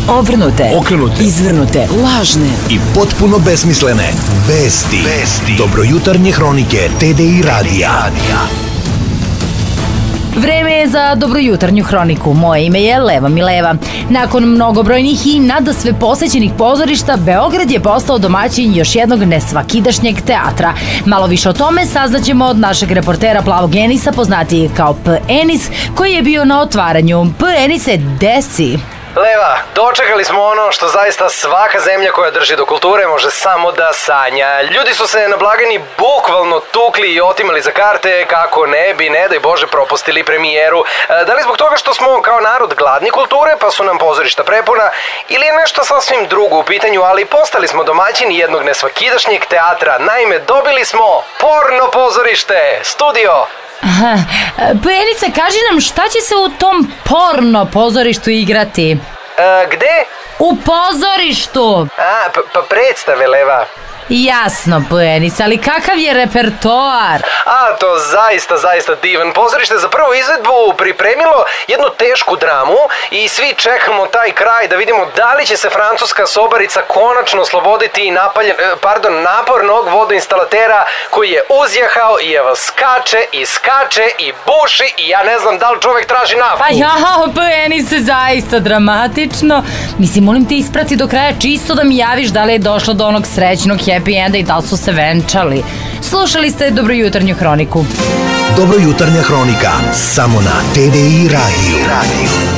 Obrnute, okrenute, izvrnute, lažne i potpuno besmislene vesti. Dobrojutarnje hronike TDI radija. Vreme je za dobrojutarnju hroniku. Moje ime je Leva Mileva. Nakon mnogobrojnih i nadasve posećenih pozorišta, Beograd je postao domaćin još jednog nesvakidašnjeg teatra. Malo više o tome saznaćemo od našeg reportera Plavog Enisa, poznatiji kao P. Enis, koji je bio na otvaranju. P. Enise, desi? Leva, dočekali smo ono što zaista svaka zemlja koja drži do kulture može samo da sanja. Ljudi su se na blagajni bukvalno tukli i otimali za karte kako ne bi, ne daj Bože, propustili premijeru. Da li zbog toga što smo kao narod gladni kulture pa su nam pozorišta prepuna, ili je nešto sasvim drugo u pitanju, ali postali smo domaćini jednog nesvakidašnjeg teatra. Naime, dobili smo porno pozorište, studio. Penice, kaži nam šta će se u tom porno pozorištu igrati? Gde? U pozorištu! Pa predstave, Leva. Jasno, Penice, ali kakav je repertoar? To zaista divan. Pozorište za prvu izvedbu pripremilo jednu tešku dramu i svi čekamo taj kraj da vidimo da li će se francuska sobarica konačno osloboditi napornog vodoinstalatera koji je uzjahao i evo skače i buši i ja ne znam da li čovek traži naftu. Penice, zaista dramatično. Mislim, molim te isprati do kraja čisto da mi javiš da li je došlo do onog srećnog happy enda i da li su se venčali. Slušali ste dobrojutarnju hroniku. Dobrojutarnja hronika, samo na TDI radiju.